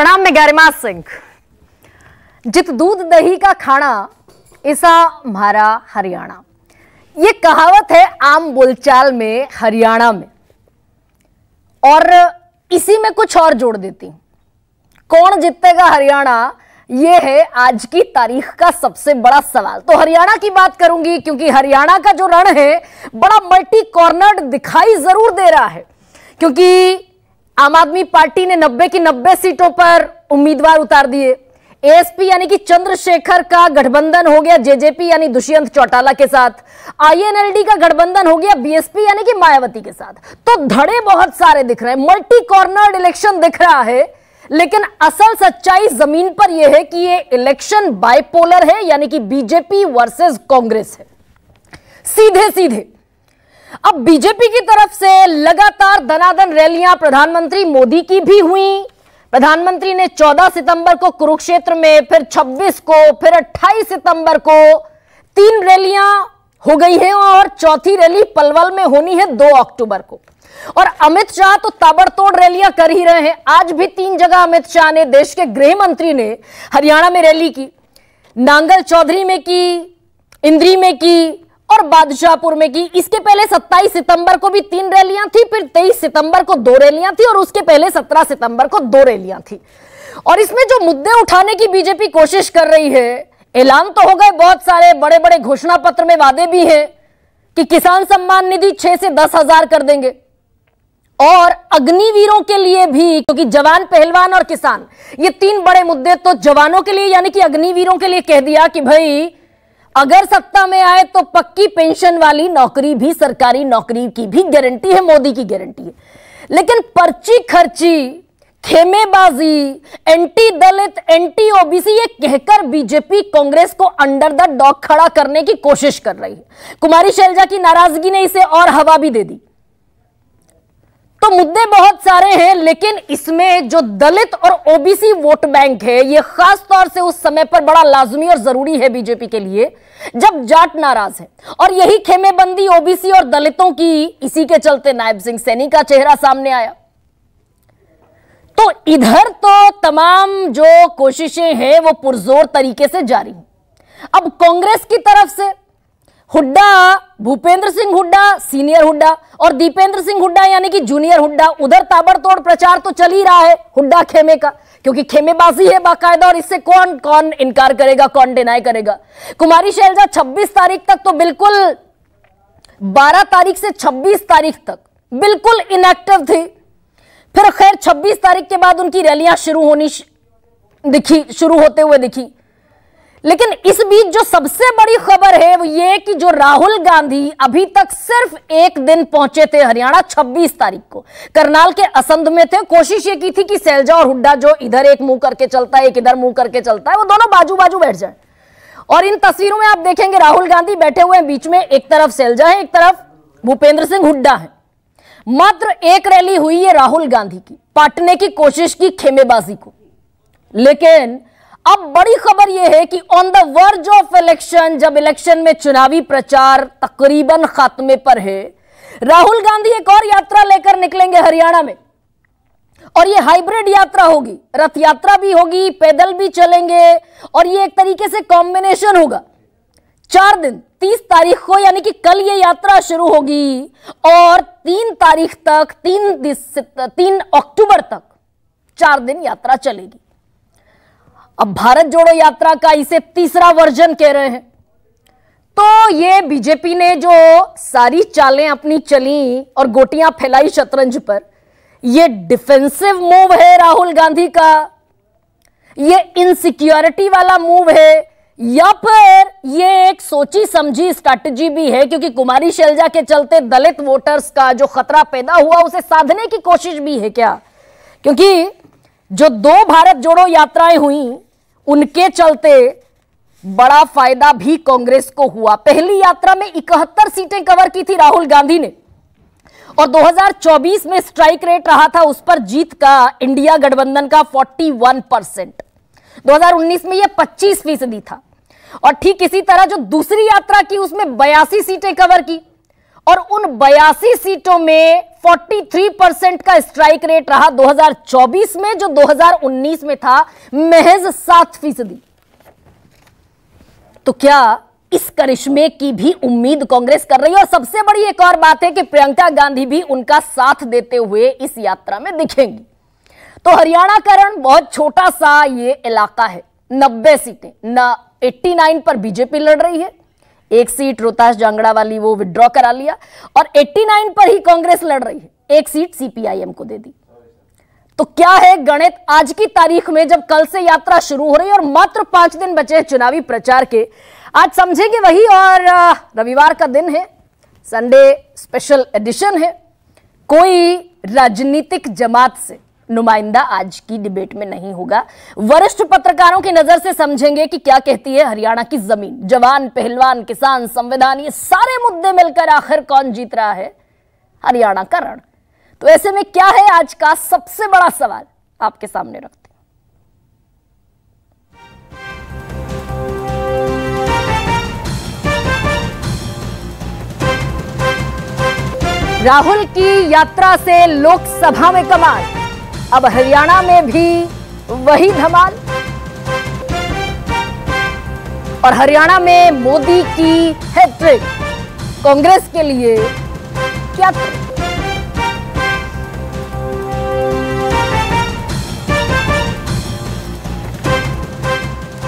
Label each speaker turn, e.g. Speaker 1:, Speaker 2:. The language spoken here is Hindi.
Speaker 1: प्रणाम, मैं गरिमा सिंह। जित दूध दही का खाना ऐसा म्हारा हरियाणा, ये कहावत है आम बोलचाल में हरियाणा में। और इसी में कुछ और जोड़ देती हूं, कौन जीतेगा हरियाणा, ये है आज की तारीख का सबसे बड़ा सवाल। तो हरियाणा की बात करूंगी क्योंकि हरियाणा का जो रण है बड़ा मल्टी कॉर्नर्ड दिखाई जरूर दे रहा है, क्योंकि आम आदमी पार्टी ने 90 की 90 सीटों पर उम्मीदवार उतार दिए। एएसपी यानी कि चंद्रशेखर का गठबंधन हो गया जेजेपी यानी दुष्यंत चौटाला के साथ, आईएनएलडी का गठबंधन हो गया बीएसपी यानी कि मायावती के साथ। तो धड़े बहुत सारे दिख रहे हैं, मल्टी कॉर्नर्ड इलेक्शन दिख रहा है। लेकिन असल सच्चाई जमीन पर यह है कि यह इलेक्शन बाइपोलर है, यानी कि बीजेपी वर्सेस कांग्रेस है, सीधे सीधे। अब बीजेपी की तरफ से लगातार दनादन रैलियां प्रधानमंत्री मोदी की भी हुई। प्रधानमंत्री ने 14 सितंबर को कुरुक्षेत्र में, फिर 26 को, फिर 28 सितंबर को 3 रैलियां हो गई हैं और चौथी रैली पलवल में होनी है 2 अक्टूबर को। और अमित शाह तो ताबड़तोड़ रैलियां कर ही रहे हैं। आज भी 3 जगह अमित शाह ने, देश के गृह मंत्री ने हरियाणा में रैली की, नांगल चौधरी में की, इंद्री में की और बादशाहपुर में की। इसके पहले 27 सितंबर को भी 3 रैलियां थी, फिर 23 सितंबर को 2 रैलियां थी और उसके पहले 17 सितंबर को 2 रैलियां थी। और इसमें जो मुद्दे उठाने की बीजेपी कोशिश कर रही है, ऐलान तो हो गए बहुत सारे, बड़े बड़े घोषणा पत्र में वादे भी हैं कि किसान सम्मान निधि 6 से 10 हजार कर देंगे, और अग्निवीरों के लिए भी, क्योंकि जवान, पहलवान और किसान, ये 3 बड़े मुद्दे। तो जवानों के लिए यानी कि अग्निवीरों के लिए कह दिया कि भाई अगर सत्ता में आए तो पक्की पेंशन वाली नौकरी भी, सरकारी नौकरी की भी गारंटी है, मोदी की गारंटी है। लेकिन पर्ची खर्ची, खेमेबाजी, एंटी दलित, एंटी ओबीसी, ये कहकर बीजेपी कांग्रेस को अंडर द डॉग खड़ा करने की कोशिश कर रही है। कुमारी शैलजा की नाराजगी ने इसे और हवा भी दे दी। तो मुद्दे बहुत सारे हैं, लेकिन इसमें जो दलित और ओबीसी वोट बैंक है, यह खास तौर से उस समय पर बड़ा लाजमी और जरूरी है बीजेपी के लिए जब जाट नाराज है। और यही खेमेबंदी ओबीसी और दलितों की, इसी के चलते नायब सिंह सैनी का चेहरा सामने आया। तो इधर तो तमाम जो कोशिशें हैं वो पुरजोर तरीके से जारी हैं। अब कांग्रेस की तरफ से हुड्डा, भूपेंद्र सिंह हुड्डा सीनियर हुड्डा और दीपेंद्र सिंह हुड्डा यानी कि जूनियर हुड्डा, उधर ताबड़तोड़ प्रचार तो चल ही रहा है हुड्डा खेमे का, क्योंकि खेमेबाजी है बाकायदा और इससे कौन कौन इनकार करेगा, कौन डिनाई करेगा। कुमारी शैलजा 26 तारीख तक तो बिल्कुल, 12 तारीख से 26 तारीख तक बिल्कुल इनएक्टिव थी। फिर खैर 26 तारीख के बाद उनकी रैलियां शुरू होते हुए दिखी। लेकिन इस बीच जो सबसे बड़ी खबर है वो ये कि जो राहुल गांधी अभी तक सिर्फ एक दिन पहुंचे थे हरियाणा, 26 तारीख को करनाल के असंध में थे। कोशिश ये की थी कि शैलजा और हुड्डा, जो इधर एक मुंह करके चलता है, एक इधर मुंह करके चलता है, वो दोनों बाजू बाजू बैठ जाए। और इन तस्वीरों में आप देखेंगे राहुल गांधी बैठे हुए हैं, बीच में एक तरफ शैलजा है, एक तरफ भूपेंद्र सिंह हुड्डा है। मात्र एक रैली हुई है राहुल गांधी की, पाटने की कोशिश की खेमेबाजी को। लेकिन अब बड़ी खबर यह है कि on the verge of election, जब इलेक्शन में चुनावी प्रचार तकरीबन खात्मे पर है, राहुल गांधी एक और यात्रा लेकर निकलेंगे हरियाणा में। और यह हाइब्रिड यात्रा होगी, रथ यात्रा भी होगी, पैदल भी चलेंगे, और यह एक तरीके से कॉम्बिनेशन होगा। 4 दिन, 30 तारीख को यानी कि कल यह यात्रा शुरू होगी और 3 तारीख तक, 3 अक्टूबर तक 4 दिन यात्रा चलेगी। अब भारत जोड़ो यात्रा का इसे तीसरा वर्जन कह रहे हैं। तो ये बीजेपी ने जो सारी चालें अपनी चली और गोटियां फैलाई शतरंज पर, ये डिफेंसिव मूव है राहुल गांधी का, ये इनसिक्योरिटी वाला मूव है, या फिर ये एक सोची समझी स्ट्रैटेजी भी है, क्योंकि कुमारी शैलजा के चलते दलित वोटर्स का जो खतरा पैदा हुआ उसे साधने की कोशिश भी है क्या? क्योंकि जो 2 भारत जोड़ो यात्राएं हुई, उनके चलते बड़ा फायदा भी कांग्रेस को हुआ। पहली यात्रा में 71 सीटें कवर की थी राहुल गांधी ने, और 2024 में स्ट्राइक रेट रहा था उस पर जीत का इंडिया गठबंधन का 41%। 2019 में यह 25% था। और ठीक इसी तरह जो दूसरी यात्रा की उसमें 82 सीटें कवर की, और उन 82 सीटों में 43% का स्ट्राइक रेट रहा 2024 में, जो 2019 में था महज 7%। तो क्या इस करिश्मे की भी उम्मीद कांग्रेस कर रही है? और सबसे बड़ी एक और बात है कि प्रियंका गांधी भी उनका साथ देते हुए इस यात्रा में दिखेंगी। तो हरियाणा का रण बहुत छोटा सा ये इलाका है, 90 सीटें, ना 89 पर बीजेपी लड़ रही है, एक सीट रोहतास जांगड़ा वाली वो विड्रॉ करा लिया, और 89 पर ही कांग्रेस लड़ रही है, एक सीट सीपीआईएम को दे दी। तो क्या है गणित आज की तारीख में, जब कल से यात्रा शुरू हो रही है और मात्र 5 दिन बचे चुनावी प्रचार के? आज समझेंगे वही। और रविवार का दिन है, संडे स्पेशल एडिशन है। कोई राजनीतिक जमात से नुमाइंदा आज की डिबेट में नहीं होगा। वरिष्ठ पत्रकारों की नजर से समझेंगे कि क्या कहती है हरियाणा की जमीन। जवान, पहलवान, किसान, संविधान, ये सारे मुद्दे मिलकर आखिर कौन जीत रहा है हरियाणा का रण? तो ऐसे में क्या है आज का सबसे बड़ा सवाल, आपके सामने रखते हैं। राहुल की यात्रा से लोकसभा में कमाल, अब हरियाणा में भी वही धमाल। और हरियाणा में मोदी की हैट्रिक कांग्रेस के लिए क्या